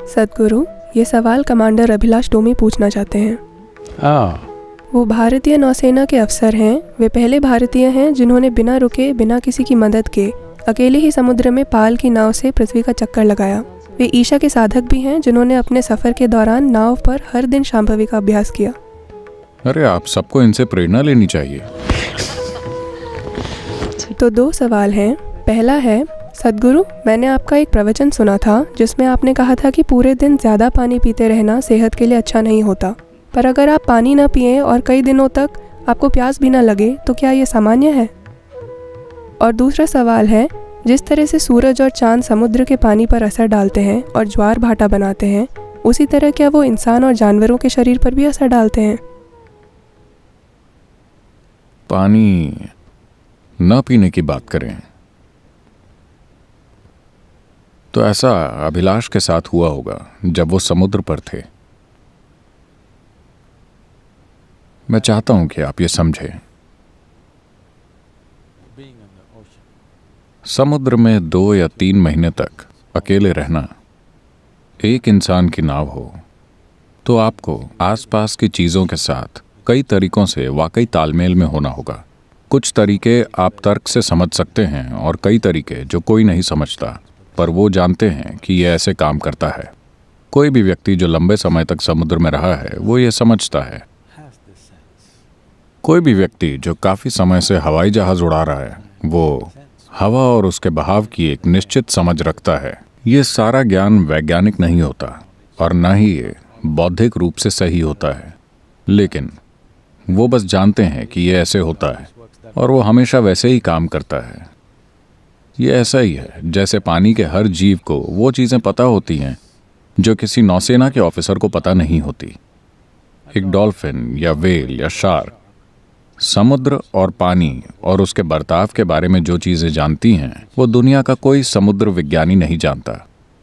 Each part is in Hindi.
सद्गुरु, ये सवाल कमांडर अभिलाष टोमी पूछना चाहते हैं। वो भारतीय नौसेना के अफसर हैं। वे पहले भारतीय हैं जिन्होंने बिना रुके, बिना किसी की मदद के अकेले ही समुद्र में पाल की नाव से पृथ्वी का चक्कर लगाया। वे ईशा के साधक भी हैं जिन्होंने अपने सफ़र के दौरान नाव पर हर दिन शांभवी का अभ्यास किया। अरे आप सबको इनसे प्रेरणा लेनी चाहिए। तो 2 सवाल हैं। पहला है, सद्गुरु, मैंने आपका एक प्रवचन सुना था जिसमें आपने कहा था कि पूरे दिन ज़्यादा पानी पीते रहना सेहत के लिए अच्छा नहीं होता, पर अगर आप पानी ना पिएं और कई दिनों तक आपको प्यास भी ना लगे तो क्या ये सामान्य है? और दूसरा सवाल है, जिस तरह से सूरज और चांद समुद्र के पानी पर असर डालते हैं और ज्वार भाटा बनाते हैं, उसी तरह क्या वो इंसान और जानवरों के शरीर पर भी असर डालते हैं? पानी न पीने की बात करें तो ऐसा अभिलाष के साथ हुआ होगा जब वो समुद्र पर थे। मैं चाहता हूं कि आप ये समझें, समुद्र में 2 या 3 महीने तक अकेले रहना, एक इंसान की नाव हो, तो आपको आसपास की चीज़ों के साथ कई तरीकों से वाकई तालमेल में होना होगा। कुछ तरीके आप तर्क से समझ सकते हैं और कई तरीके जो कोई नहीं समझता, पर वो जानते हैं कि ये ऐसे काम करता है। कोई भी व्यक्ति जो लंबे समय तक समुद्र में रहा है वो ये समझता है। कोई भी व्यक्ति जो काफ़ी समय से हवाई जहाज़ उड़ा रहा है वो हवा और उसके बहाव की एक निश्चित समझ रखता है। ये सारा ज्ञान वैज्ञानिक नहीं होता और न ही ये बौद्धिक रूप से सही होता है, लेकिन वो बस जानते हैं कि ये ऐसे होता है और वो हमेशा वैसे ही काम करता है। ये ऐसा ही है जैसे पानी के हर जीव को वो चीज़ें पता होती हैं जो किसी नौसेना के ऑफिसर को पता नहीं होती। एक डॉल्फिन या व्हेल या शार्क समुद्र और पानी और उसके बर्ताव के बारे में जो चीज़ें जानती हैं वो दुनिया का कोई समुद्र विज्ञानी नहीं जानता,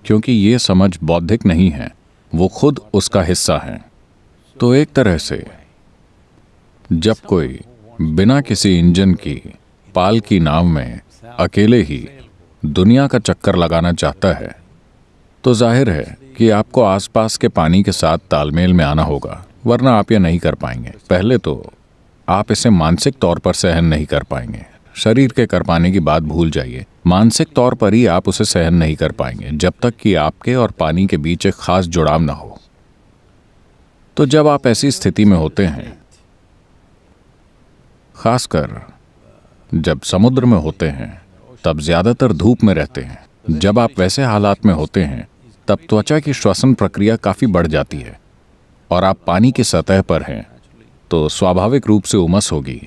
क्योंकि ये समझ बौद्धिक नहीं है, वो खुद उसका हिस्सा है। तो एक तरह से जब कोई बिना किसी इंजन की पाल की नाव में अकेले ही दुनिया का चक्कर लगाना चाहता है, तो जाहिर है कि आपको आसपास के पानी के साथ तालमेल में आना होगा, वरना आप ये नहीं कर पाएंगे। पहले तो आप इसे मानसिक तौर पर सहन नहीं कर पाएंगे। शरीर के कर पाने की बात भूल जाइए, मानसिक तौर पर ही आप उसे सहन नहीं कर पाएंगे जब तक कि आपके और पानी के बीच एक खास जुड़ाव ना हो। तो जब आप ऐसी स्थिति में होते हैं, खासकर जब समुद्र में होते हैं, तब ज्यादातर धूप में रहते हैं। जब आप वैसे हालात में होते हैं तब त्वचा की श्वसन प्रक्रिया काफी बढ़ जाती है और आप पानी की सतह पर हैं, तो स्वाभाविक रूप से उमस होगी।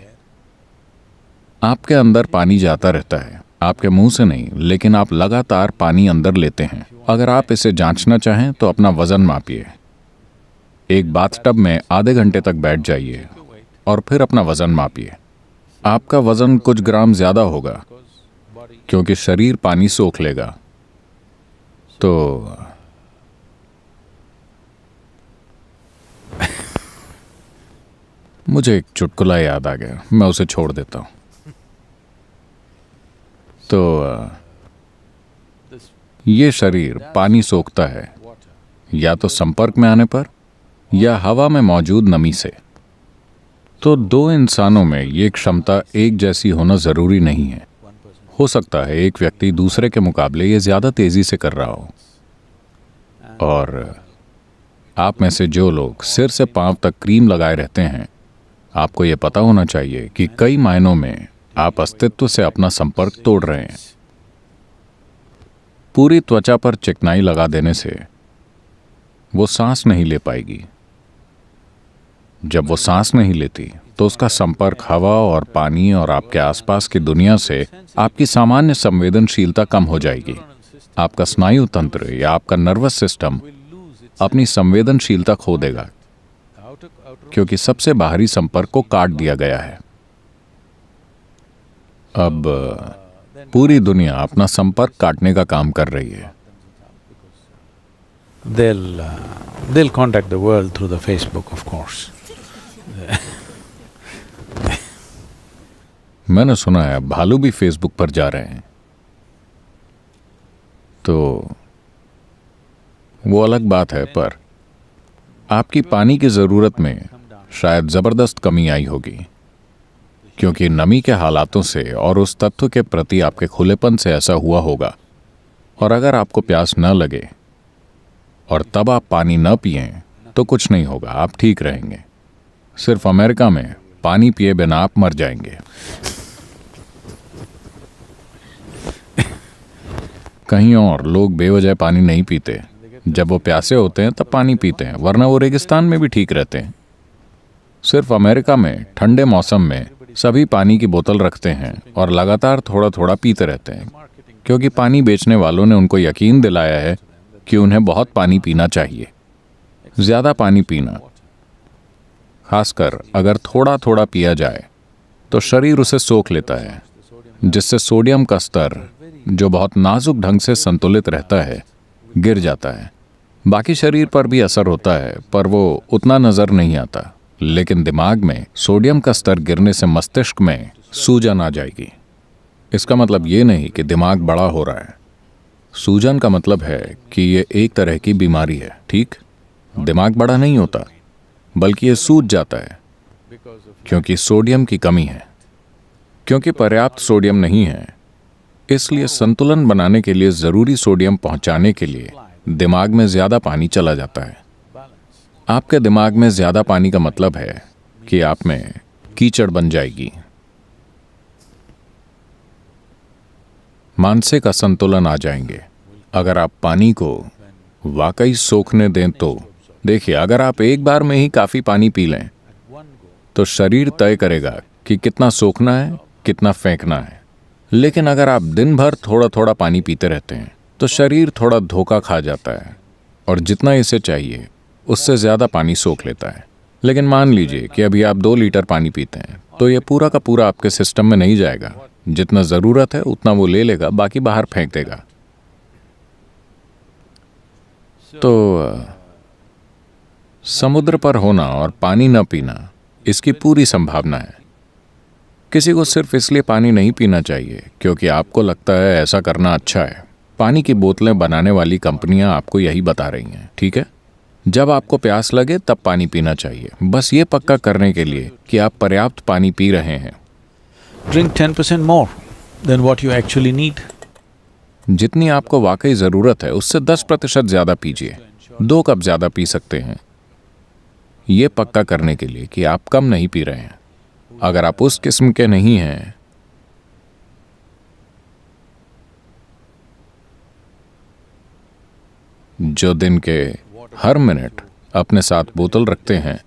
आपके अंदर पानी जाता रहता है, आपके मुंह से नहीं, लेकिन आप लगातार पानी अंदर लेते हैं। अगर आप इसे जांचना चाहें तो अपना वजन मापिए। एक बाथटब में आधे घंटे तक बैठ जाइए और फिर अपना वजन मापिए। आपका वजन कुछ ग्राम ज्यादा होगा क्योंकि शरीर पानी सोख लेगा। तो मुझे एक चुटकुला याद आ गया, मैं उसे छोड़ देता हूं। तो ये शरीर पानी सोखता है या तो संपर्क में आने पर या हवा में मौजूद नमी से। तो 2 इंसानों में ये क्षमता एक जैसी होना जरूरी नहीं है। हो सकता है एक व्यक्ति दूसरे के मुकाबले ये ज्यादा तेजी से कर रहा हो, और आप में से जो लोग सिर से पांव तक क्रीम लगाए रहते हैं, आपको ये पता होना चाहिए कि कई मायनों में आप अस्तित्व से अपना संपर्क तोड़ रहे हैं। पूरी त्वचा पर चिकनाई लगा देने से वो सांस नहीं ले पाएगी। जब वो सांस नहीं लेती तो उसका संपर्क हवा और पानी और आपके आसपास की दुनिया से आपकी सामान्य संवेदनशीलता कम हो जाएगी। आपका स्नायु तंत्र या आपका नर्वस सिस्टम अपनी संवेदनशीलता खो देगा, क्योंकि सबसे बाहरी संपर्क को काट दिया गया है। अब पूरी दुनिया अपना संपर्क काटने का काम कर रही है। They'll contact the world through the Facebook, of course. मैंने सुना है भालू भी फेसबुक पर जा रहे हैं। तो वो अलग बात है, पर आपकी पानी की ज़रूरत में शायद ज़बरदस्त कमी आई होगी, क्योंकि नमी के हालातों से और उस तत्व के प्रति आपके खुलेपन से ऐसा हुआ होगा। और अगर आपको प्यास न लगे और तब आप पानी न पिएं तो कुछ नहीं होगा, आप ठीक रहेंगे। सिर्फ अमेरिका में पानी पिए बिना आप मर जाएंगे। कहीं और लोग बेवजह पानी नहीं पीते, जब वो प्यासे होते हैं तब पानी पीते हैं, वरना वो रेगिस्तान में भी ठीक रहते हैं। सिर्फ अमेरिका में ठंडे मौसम में सभी पानी की बोतल रखते हैं और लगातार थोड़ा थोड़ा पीते रहते हैं, क्योंकि पानी बेचने वालों ने उनको यकीन दिलाया है कि उन्हें बहुत पानी पीना चाहिए। ज़्यादा पानी पीना, खासकर अगर थोड़ा थोड़ा पिया जाए, तो शरीर उसे सोख लेता है, जिससे सोडियम का स्तर, जो बहुत नाजुक ढंग से संतुलित रहता है, गिर जाता है। बाकी शरीर पर भी असर होता है, पर वो उतना नज़र नहीं आता। लेकिन दिमाग में सोडियम का स्तर गिरने से मस्तिष्क में सूजन आ जाएगी। इसका मतलब ये नहीं कि दिमाग बड़ा हो रहा है। सूजन का मतलब है कि ये एक तरह की बीमारी है, ठीक? दिमाग बड़ा नहीं होता, बल्कि ये सूज जाता है, क्योंकि सोडियम की कमी है। क्योंकि पर्याप्त सोडियम नहीं है, इसलिए संतुलन बनाने के लिए ज़रूरी सोडियम पहुंचाने के लिए दिमाग में ज़्यादा पानी चला जाता है। आपके दिमाग में ज़्यादा पानी का मतलब है कि आप में कीचड़ बन जाएगी। मानसिक असंतुलन आ जाएंगे अगर आप पानी को वाकई सोखने दें तो। देखिए, अगर आप एक बार में ही काफ़ी पानी पी लें तो शरीर तय करेगा कि कितना सोखना है, कितना फेंकना है। लेकिन अगर आप दिन भर थोड़ा थोड़ा पानी पीते रहते हैं तो शरीर थोड़ा धोखा खा जाता है और जितना इसे चाहिए उससे ज़्यादा पानी सोख लेता है। लेकिन मान लीजिए कि अभी आप 2 लीटर पानी पीते हैं, तो ये पूरा का पूरा आपके सिस्टम में नहीं जाएगा। जितना ज़रूरत है उतना वो ले लेगा, बाकी बाहर फेंक देगा। तो समुद्र पर होना और पानी न पीना, इसकी पूरी संभावना है। किसी को सिर्फ इसलिए पानी नहीं पीना चाहिए क्योंकि आपको लगता है ऐसा करना अच्छा है। पानी की बोतलें बनाने वाली कंपनियां आपको यही बता रही हैं, ठीक है? जब आपको प्यास लगे तब पानी पीना चाहिए, बस ये पक्का करने के लिए कि आप पर्याप्त पानी पी रहे हैं। Drink 10% more than what you actually need. जितनी आपको वाकई ज़रूरत है उससे 10% ज़्यादा पीजिए। 2 कप ज़्यादा पी सकते हैं, ये पक्का करने के लिए कि आप कम नहीं पी रहे हैं। अगर आप उस किस्म के नहीं हैं जो दिन के हर मिनट अपने साथ बोतल रखते हैं,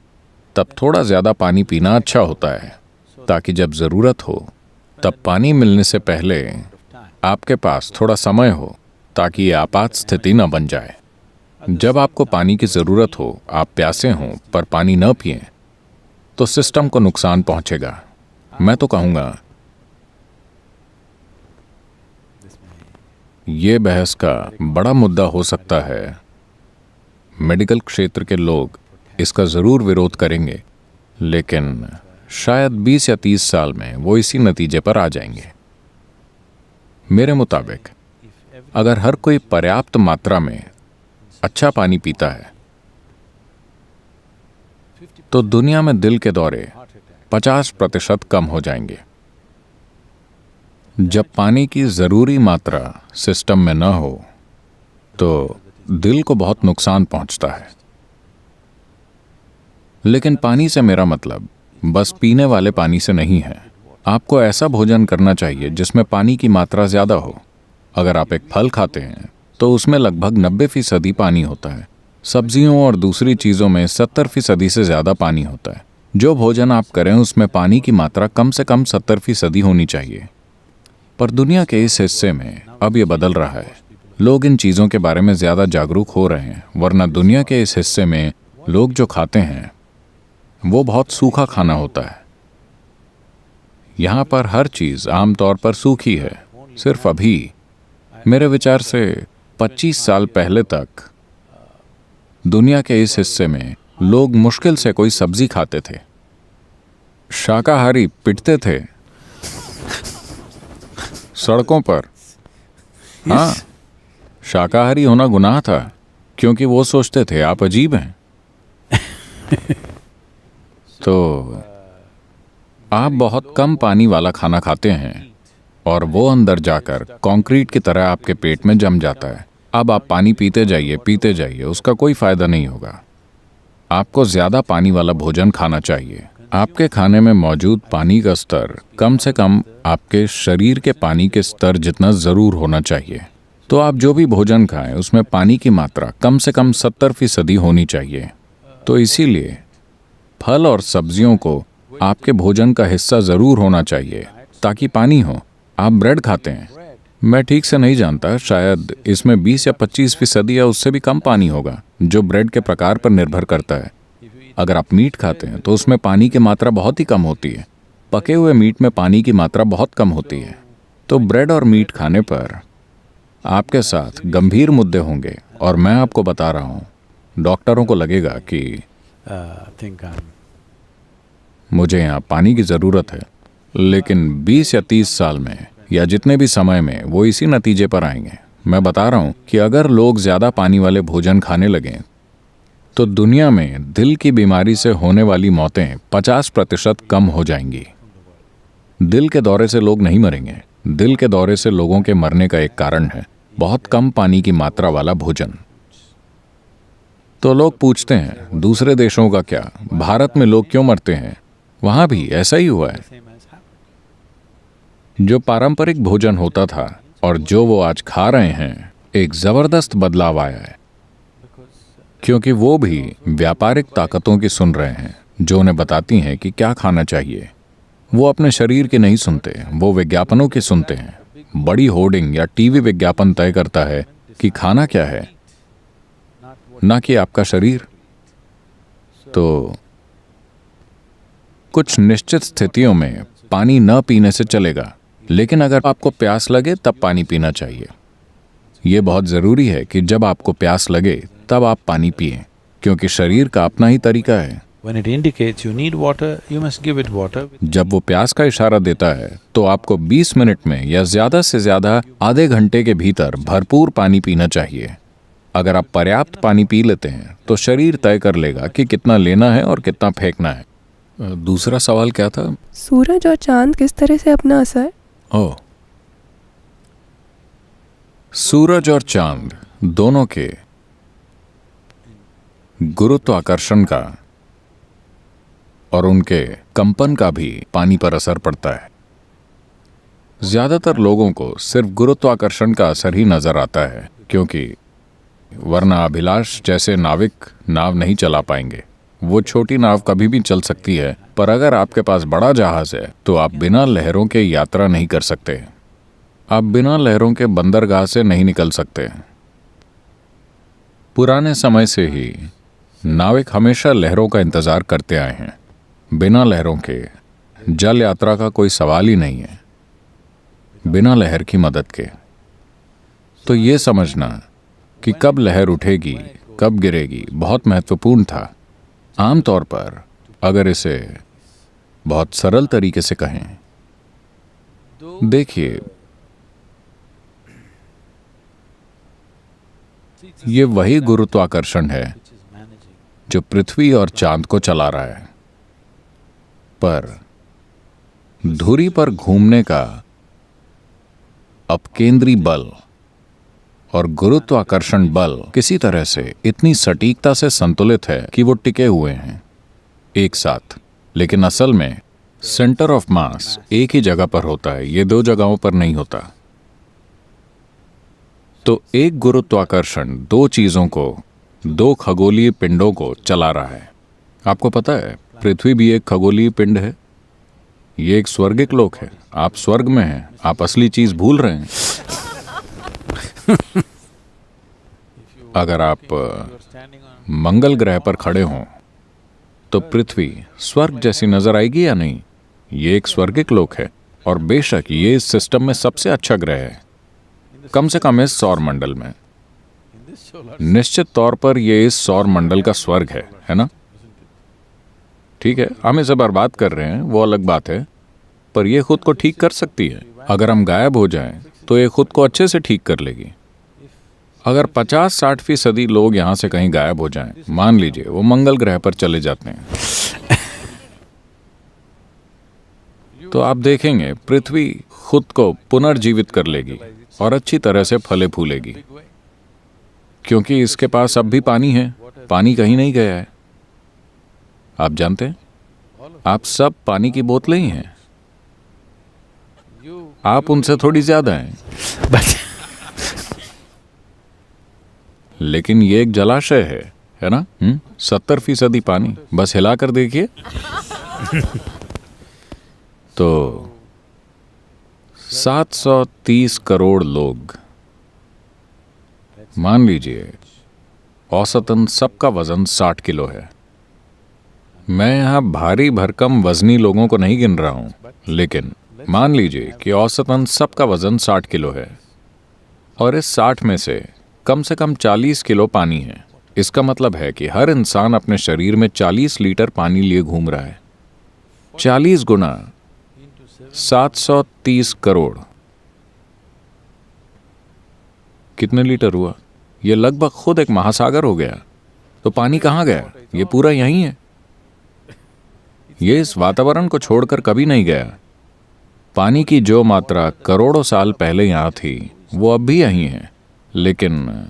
तब थोड़ा ज़्यादा पानी पीना अच्छा होता है, ताकि जब ज़रूरत हो तब पानी मिलने से पहले आपके पास थोड़ा समय हो, ताकि ये आपात स्थिति न बन जाए। जब आपको पानी की ज़रूरत हो, आप प्यासे हों पर पानी न पिएं, तो सिस्टम को नुकसान पहुंचेगा। मैं तो कहूँगा ये बहस का बड़ा मुद्दा हो सकता है। मेडिकल क्षेत्र के लोग इसका ज़रूर विरोध करेंगे, लेकिन शायद 20 या 30 साल में वो इसी नतीजे पर आ जाएंगे। मेरे मुताबिक अगर हर कोई पर्याप्त मात्रा में अच्छा पानी पीता है तो दुनिया में दिल के दौरे 50% कम हो जाएंगे। जब पानी की ज़रूरी मात्रा सिस्टम में न हो तो दिल को बहुत नुकसान पहुंचता है। लेकिन पानी से मेरा मतलब बस पीने वाले पानी से नहीं है। आपको ऐसा भोजन करना चाहिए जिसमें पानी की मात्रा ज़्यादा हो। अगर आप एक फल खाते हैं तो उसमें लगभग 90% पानी होता है। सब्जियों और दूसरी चीज़ों में 70% से ज़्यादा पानी होता है। जो भोजन आप करें उसमें पानी की मात्रा कम से कम 70% होनी चाहिए। पर दुनिया के इस हिस्से में अब ये बदल रहा है। लोग इन चीज़ों के बारे में ज़्यादा जागरूक हो रहे हैं, वरना दुनिया के इस हिस्से में लोग जो खाते हैं वो बहुत सूखा खाना होता है। यहाँ पर हर चीज़ आमतौर पर सूखी है। सिर्फ अभी मेरे विचार से 25 साल पहले तक दुनिया के इस हिस्से में लोग मुश्किल से कोई सब्जी खाते थे। शाकाहारी पिटते थे सड़कों पर। हाँ, शाकाहारी होना गुनाह था। क्योंकि वो सोचते थे आप अजीब हैं। तो आप बहुत कम पानी वाला खाना खाते हैं और वो अंदर जाकर कंक्रीट की तरह आपके पेट में जम जाता है। अब आप पानी पीते जाइए, उसका कोई फायदा नहीं होगा। आपको ज्यादा पानी वाला भोजन खाना चाहिए। आपके खाने में मौजूद पानी का स्तर कम से कम आपके शरीर के पानी के स्तर जितना जरूर होना चाहिए। तो आप जो भी भोजन खाएं उसमें पानी की मात्रा कम से कम 70% होनी चाहिए। तो इसीलिए फल और सब्जियों को आपके भोजन का हिस्सा जरूर होना चाहिए ताकि पानी हो। आप ब्रेड खाते हैं, मैं ठीक से नहीं जानता, शायद इसमें 20 या 25% या उससे भी कम पानी होगा, जो ब्रेड के प्रकार पर निर्भर करता है। अगर आप मीट खाते हैं तो उसमें पानी की मात्रा बहुत ही कम होती है। पके हुए मीट में पानी की मात्रा बहुत कम होती है। तो ब्रेड और मीट खाने पर आपके साथ गंभीर मुद्दे होंगे और मैं आपको बता रहा हूँ, डॉक्टरों को लगेगा कि मुझे यहाँ पानी की ज़रूरत है, लेकिन 20 या 30 साल में या जितने भी समय में वो इसी नतीजे पर आएंगे। मैं बता रहा हूँ कि अगर लोग ज़्यादा पानी वाले भोजन खाने लगें तो दुनिया में दिल की बीमारी से होने वाली मौतें 50% कम हो जाएंगी। दिल के दौरे से लोग नहीं मरेंगे। दिल के दौरे से लोगों के मरने का एक कारण है बहुत कम पानी की मात्रा वाला भोजन। तो लोग पूछते हैं दूसरे देशों का क्या, भारत में लोग क्यों मरते हैं? वहां भी ऐसा ही हुआ है। जो पारंपरिक भोजन होता था और जो वो आज खा रहे हैं, एक जबरदस्त बदलाव आया है, क्योंकि वो भी व्यापारिक ताकतों की सुन रहे हैं जो उन्हें बताती हैं कि क्या खाना चाहिए। वो अपने शरीर की नहीं सुनते, वो विज्ञापनों की सुनते हैं। बड़ी होर्डिंग या टीवी विज्ञापन तय करता है कि खाना क्या है, ना कि आपका शरीर। तो कुछ निश्चित स्थितियों में पानी न पीने से चलेगा, लेकिन अगर आपको प्यास लगे तब पानी पीना चाहिए। ये बहुत जरूरी है कि जब आपको प्यास लगे तब आप पानी पिएं, क्योंकि शरीर का अपना ही तरीका है। When it indicates you need water, you must give it water. जब वो प्यास का इशारा देता है तो आपको 20 मिनट में या ज्यादा से ज्यादा आधे घंटे के भीतर भरपूर पानी पीना चाहिए। अगर आप पर्याप्त पानी पी लेते हैं तो शरीर तय कर लेगा कि कितना लेना है और कितना फेंकना है। दूसरा सवाल क्या था? सूरज और चांद किस तरह से अपना असर? ओह, सूरज और चांद दोनों के गुरुत्वाकर्षण का और उनके कंपन का भी पानी पर असर पड़ता है। ज्यादातर लोगों को सिर्फ गुरुत्वाकर्षण का असर ही नजर आता है, क्योंकि वरना अभिलाष जैसे नाविक नाव नहीं चला पाएंगे। वो छोटी नाव कभी भी चल सकती है, पर अगर आपके पास बड़ा जहाज है तो आप बिना लहरों के यात्रा नहीं कर सकते। आप बिना लहरों के बंदरगाह से नहीं निकल सकते। पुराने समय से ही नाविक हमेशा लहरों का इंतजार करते आए हैं। बिना लहरों के जल यात्रा का कोई सवाल ही नहीं है, बिना लहर की मदद के। तो ये समझना कि कब लहर उठेगी, कब गिरेगी, बहुत महत्वपूर्ण था। आमतौर पर अगर इसे बहुत सरल तरीके से कहें, देखिए, ये वही गुरुत्वाकर्षण है जो पृथ्वी और चांद को चला रहा है। पर धुरी पर घूमने का अपकेंद्री बल और गुरुत्वाकर्षण बल किसी तरह से इतनी सटीकता से संतुलित है कि वो टिके हुए हैं एक साथ। लेकिन असल में सेंटर ऑफ मास एक ही जगह पर होता है, ये दो जगहों पर नहीं होता। तो एक गुरुत्वाकर्षण दो चीजों को, दो खगोलीय पिंडों को चला रहा है। आपको पता है पृथ्वी भी एक खगोलीय पिंड है। ये एक स्वर्गिक लोक है। आप स्वर्ग में हैं, आप असली चीज भूल रहे हैं। अगर आप मंगल ग्रह पर खड़े हों तो पृथ्वी स्वर्ग जैसी नजर आएगी या नहीं? ये एक स्वर्गिक लोक है और बेशक ये इस सिस्टम में सबसे अच्छा ग्रह है, कम से कम इस सौर मंडल में। निश्चित तौर पर ये इस सौर मंडल का स्वर्ग है ना? ठीक है, हम इसे बर्बाद कर रहे हैं, वो अलग बात है, पर ये खुद को ठीक कर सकती है। अगर हम गायब हो जाएं तो ये खुद को अच्छे से ठीक कर लेगी। अगर 50-60% लोग यहाँ से कहीं गायब हो जाएं, मान लीजिए वो मंगल ग्रह पर चले जाते हैं, तो आप देखेंगे पृथ्वी खुद को पुनर्जीवित कर लेगी और अच्छी तरह से फले फूलेगी, क्योंकि इसके पास अब भी पानी है। पानी कहीं नहीं गया है। आप जानते हैं, आप सब पानी की बोतलें ही हैं। आप उनसे थोड़ी ज्यादा हैं। लेकिन ये एक जलाशय है ना? 70% पानी, बस हिला कर देखिए। तो 730 करोड़ लोग, मान लीजिए औसतन सबका वजन 60 किलो है। मैं यहाँ भारी भरकम वजनी लोगों को नहीं गिन रहा हूं, लेकिन मान लीजिए कि औसतन सबका वजन 60 किलो है और इस 60 में से कम 40 किलो पानी है। इसका मतलब है कि हर इंसान अपने शरीर में 40 लीटर पानी लिए घूम रहा है। 40 गुना 730 करोड़ कितने लीटर हुआ? ये लगभग खुद एक महासागर हो गया। तो पानी कहाँ गया? ये पूरा यहीं है। ये इस वातावरण को छोड़कर कभी नहीं गया। पानी की जो मात्रा करोड़ों साल पहले यहां थी, वो अब भी यहीं है, लेकिन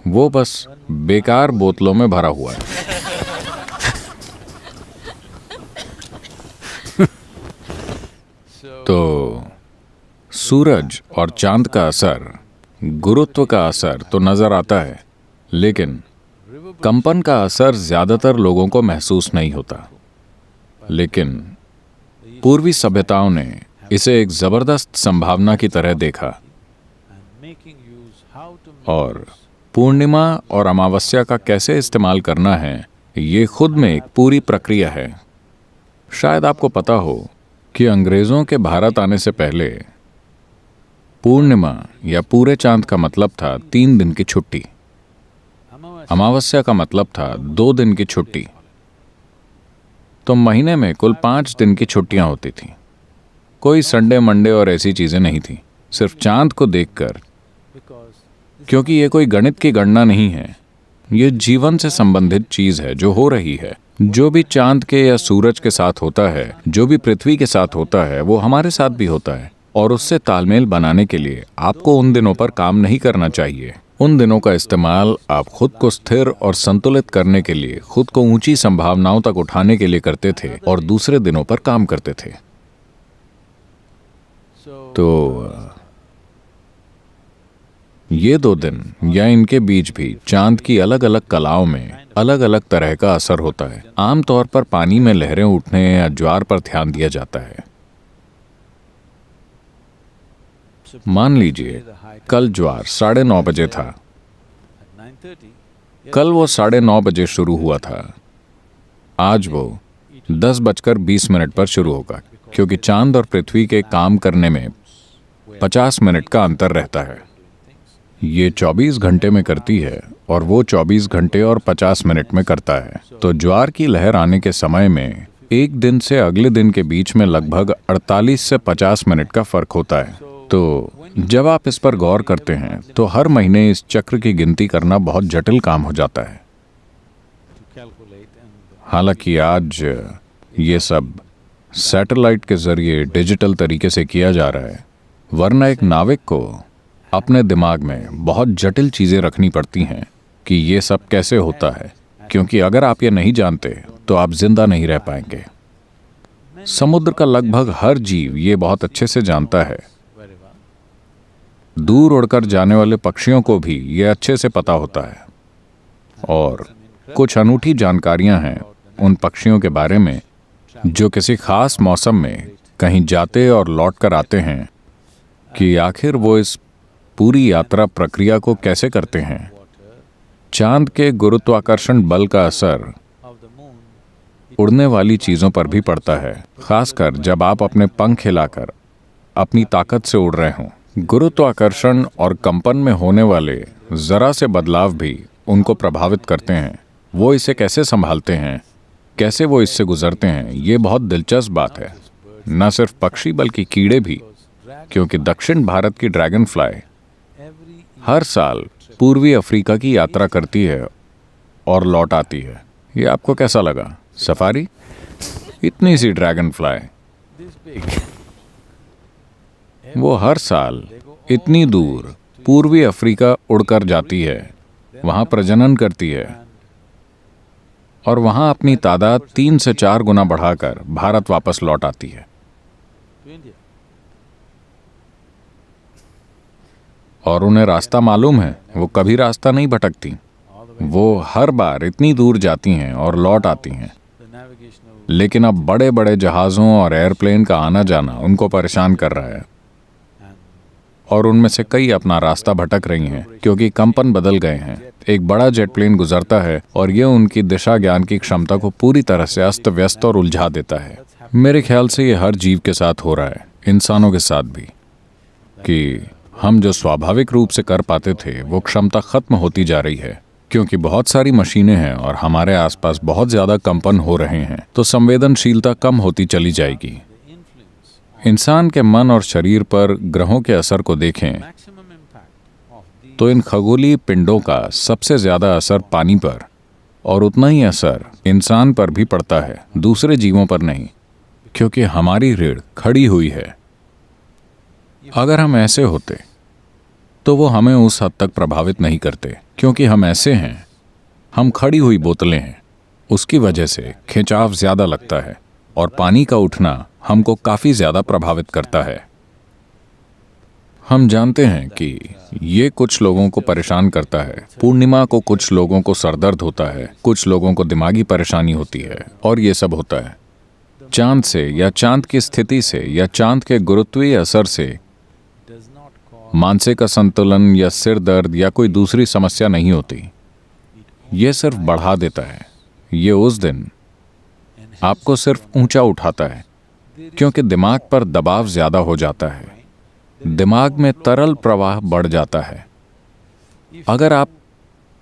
वो बस बेकार बोतलों में भरा हुआ है। तो सूरज और चांद का असर, गुरुत्व का असर तो नजर आता है, लेकिन कंपन का असर ज्यादातर लोगों को महसूस नहीं होता। लेकिन पूर्वी सभ्यताओं ने इसे एक जबरदस्त संभावना की तरह देखा और पूर्णिमा और अमावस्या का कैसे इस्तेमाल करना है, ये खुद में एक पूरी प्रक्रिया है। शायद आपको पता हो कि अंग्रेजों के भारत आने से पहले पूर्णिमा या पूरे चांद का मतलब था 3 दिन की छुट्टी। अमावस्या का मतलब था 2 दिन की छुट्टी। तो महीने में कुल 5 दिन की छुट्टियां होती थीं। कोई संडे मंडे और ऐसी चीजें नहीं थी, सिर्फ चांद को देखकर। क्योंकि ये कोई गणित की गणना नहीं है, ये जीवन से संबंधित चीज है जो हो रही है। जो भी चांद के या सूरज के साथ होता है, जो भी पृथ्वी के साथ होता है, वो हमारे साथ भी होता है। और उससे तालमेल बनाने के लिए आपको उन दिनों पर काम नहीं करना चाहिए। उन दिनों का इस्तेमाल आप खुद को स्थिर और संतुलित करने के लिए, खुद को ऊंची संभावनाओं तक उठाने के लिए करते थे और दूसरे दिनों पर काम करते थे। तो ये 2 दिन या इनके बीच भी चांद की अलग अलग कलाओं में अलग अलग तरह का असर होता है। आमतौर पर पानी में लहरें उठने या ज्वार पर ध्यान दिया जाता है। मान लीजिए कल ज्वार 9:30 बजे था। कल वो 9:30 बजे शुरू हुआ था। आज वो 10:20 पर शुरू होगा, क्योंकि चांद और पृथ्वी के काम करने में 50 मिनट का अंतर रहता है। ये 24 घंटे में करती है और वो 24 घंटे और 50 मिनट में करता है। तो ज्वार की लहर आने के समय में एक दिन से अगले दिन के बीच में लगभग 48 से 50 मिनट का फर्क होता है। तो जब आप इस पर गौर करते हैं तो हर महीने इस चक्र की गिनती करना बहुत जटिल काम हो जाता है। हालांकि आज ये सब सैटेलाइट के जरिए डिजिटल तरीके से किया जा रहा है, वरना एक नाविक को अपने दिमाग में बहुत जटिल चीजें रखनी पड़ती हैं कि ये सब कैसे होता है, क्योंकि अगर आप ये नहीं जानते तो आप जिंदा नहीं रह पाएंगे। समुद्र का लगभग हर जीव ये बहुत अच्छे से जानता है। दूर उड़कर जाने वाले पक्षियों को भी ये अच्छे से पता होता है। और कुछ अनूठी जानकारियां हैं उन पक्षियों के बारे में जो किसी खास मौसम में कहीं जाते और लौट कर आते हैं, कि आखिर वो इस पूरी यात्रा प्रक्रिया को कैसे करते हैं। चांद के गुरुत्वाकर्षण बल का असर उड़ने वाली चीजों पर भी पड़ता है, खासकर जब आप अपने पंख हिलाकर अपनी ताकत से उड़ रहे हों। गुरुत्वाकर्षण और कंपन में होने वाले जरा से बदलाव भी उनको प्रभावित करते हैं। वो इसे कैसे संभालते हैं, कैसे वो इससे गुजरते हैं, ये बहुत दिलचस्प बात है। न सिर्फ पक्षी बल्कि कीड़े भी, क्योंकि दक्षिण भारत की ड्रैगन फ्लाई हर साल पूर्वी अफ्रीका की यात्रा करती है और लौट आती है। ये आपको कैसा लगा? सफारी? इतनी सी ड्रैगन फ्लाई, वो हर साल इतनी दूर पूर्वी अफ्रीका उड़कर जाती है, वहां प्रजनन करती है और वहां अपनी तादाद 3 से 4 गुना बढ़ाकर भारत वापस लौट आती है। और उन्हें रास्ता मालूम है, वो कभी रास्ता नहीं भटकती। वो हर बार इतनी दूर जाती हैं और लौट आती हैं। लेकिन अब बड़े बड़े जहाज़ों और एयरप्लेन का आना जाना उनको परेशान कर रहा है और उनमें से कई अपना रास्ता भटक रही हैं क्योंकि कंपन बदल गए हैं। एक बड़ा जेट प्लेन गुजरता है और ये उनकी दिशा ज्ञान की क्षमता को पूरी तरह से अस्त व्यस्त और उलझा देता है। मेरे ख्याल से ये हर जीव के साथ हो रहा है, इंसानों के साथ भी, कि हम जो स्वाभाविक रूप से कर पाते थे वो क्षमता खत्म होती जा रही है क्योंकि बहुत सारी मशीनें हैं और हमारे आसपास बहुत ज्यादा कंपन हो रहे हैं, तो संवेदनशीलता कम होती चली जाएगी। इंसान के मन और शरीर पर ग्रहों के असर को देखें तो इन खगोलीय पिंडों का सबसे ज्यादा असर पानी पर और उतना ही असर इंसान पर भी पड़ता है, दूसरे जीवों पर नहीं, क्योंकि हमारी रीढ़ खड़ी हुई है। अगर हम ऐसे होते तो वो हमें उस हद तक प्रभावित नहीं करते, क्योंकि हम ऐसे हैं, हम खड़ी हुई बोतलें हैं। उसकी वजह से खिंचाव ज्यादा लगता है और पानी का उठना हमको काफी ज्यादा प्रभावित करता है। हम जानते हैं कि ये कुछ लोगों को परेशान करता है। पूर्णिमा को कुछ लोगों को सरदर्द होता है, कुछ लोगों को दिमागी परेशानी होती है और ये सब होता है। चांद से या चांद की स्थिति से या चांद के गुरुत्वीय असर से मानसिक असंतुलन या सिर दर्द या कोई दूसरी समस्या नहीं होती। ये सिर्फ बढ़ा देता है। ये उस दिन आपको सिर्फ ऊंचा उठाता है क्योंकि दिमाग पर दबाव ज्यादा हो जाता है, दिमाग में तरल प्रवाह बढ़ जाता है। अगर आप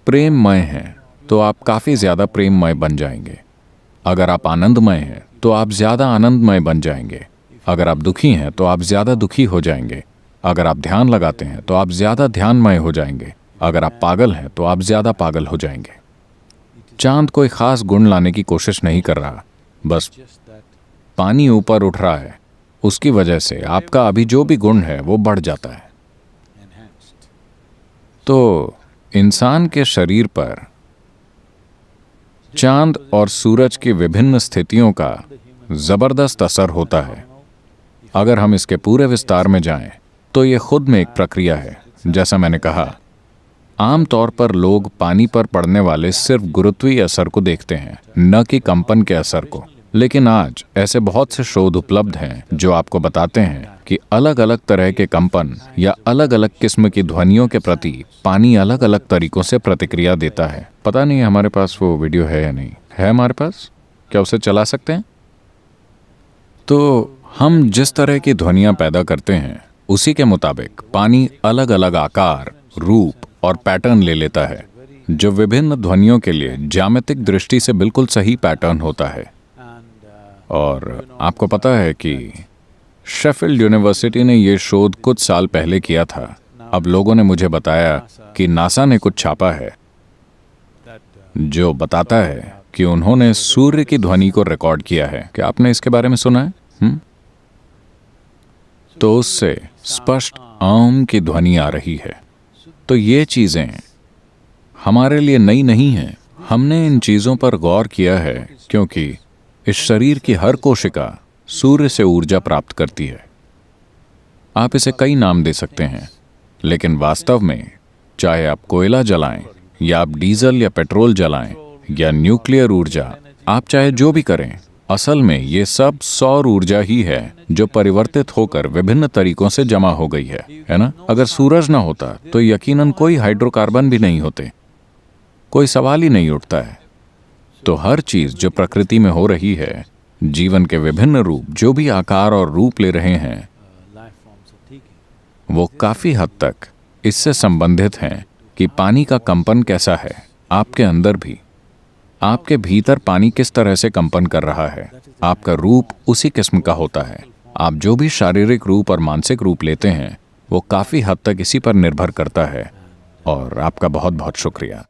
प्रेममय हैं तो आप काफी ज्यादा प्रेममय बन जाएंगे। अगर आप आनंदमय हैं तो आप ज्यादा आनंदमय बन जाएंगे। अगर आप दुखी हैं तो आप ज्यादा दुखी हो जाएंगे। अगर आप ध्यान लगाते हैं तो आप ज्यादा ध्यानमय हो जाएंगे। अगर आप पागल हैं तो आप ज्यादा पागल हो जाएंगे। चांद कोई खास गुण लाने की कोशिश नहीं कर रहा, बस पानी ऊपर उठ रहा है, उसकी वजह से आपका अभी जो भी गुण है वो बढ़ जाता है। तो इंसान के शरीर पर चांद और सूरज की विभिन्न स्थितियों का जबरदस्त असर होता है। अगर हम इसके पूरे विस्तार में जाएं तो ये खुद में एक प्रक्रिया है। जैसा मैंने कहा, आमतौर पर लोग पानी पर पड़ने वाले सिर्फ गुरुत्वीय असर को देखते हैं, न कि कंपन के असर को। लेकिन आज ऐसे बहुत से शोध उपलब्ध हैं जो आपको बताते हैं कि अलग अलग तरह के कंपन या अलग अलग किस्म की ध्वनियों के प्रति पानी अलग अलग तरीकों से प्रतिक्रिया देता है। पता नहीं हमारे पास वो वीडियो है या नहीं है। हमारे पास क्या उसे चला सकते हैं? तो हम जिस तरह की ध्वनियाँ पैदा करते हैं उसी के मुताबिक पानी अलग अलग आकार, रूप और पैटर्न ले लेता है, जो विभिन्न ध्वनियों के लिए ज्यामितिक दृष्टि से बिल्कुल सही पैटर्न होता है। और आपको पता है कि शेफील्ड यूनिवर्सिटी ने ये शोध कुछ साल पहले किया था। अब लोगों ने मुझे बताया कि नासा ने कुछ छापा है जो बताता है कि उन्होंने सूर्य की ध्वनि को रिकॉर्ड किया है। क्या आपने इसके बारे में सुना है? तो उससे स्पष्ट आम की ध्वनि आ रही है। तो ये चीजें हमारे लिए नई नहीं हैं। हमने इन चीजों पर गौर किया है क्योंकि इस शरीर की हर कोशिका सूर्य से ऊर्जा प्राप्त करती है। आप इसे कई नाम दे सकते हैं, लेकिन वास्तव में चाहे आप कोयला जलाएं या आप डीजल या पेट्रोल जलाएं या न्यूक्लियर ऊर्जा, आप चाहे जो भी करें, असल में ये सब सौर ऊर्जा ही है जो परिवर्तित होकर विभिन्न तरीकों से जमा हो गई है ना? अगर सूरज ना होता तो यकीनन कोई हाइड्रोकार्बन भी नहीं होते, कोई सवाल ही नहीं उठता है। तो हर चीज जो प्रकृति में हो रही है, जीवन के विभिन्न रूप जो भी आकार और रूप ले रहे हैं, वो काफी हद तक इससे संबंधित हैं कि पानी का कंपन कैसा है। आपके अंदर भी, आपके भीतर पानी किस तरह से कंपन कर रहा है, आपका रूप उसी किस्म का होता है। आप जो भी शारीरिक रूप और मानसिक रूप लेते हैं वो काफी हद तक इसी पर निर्भर करता है और आपका बहुत बहुत शुक्रिया।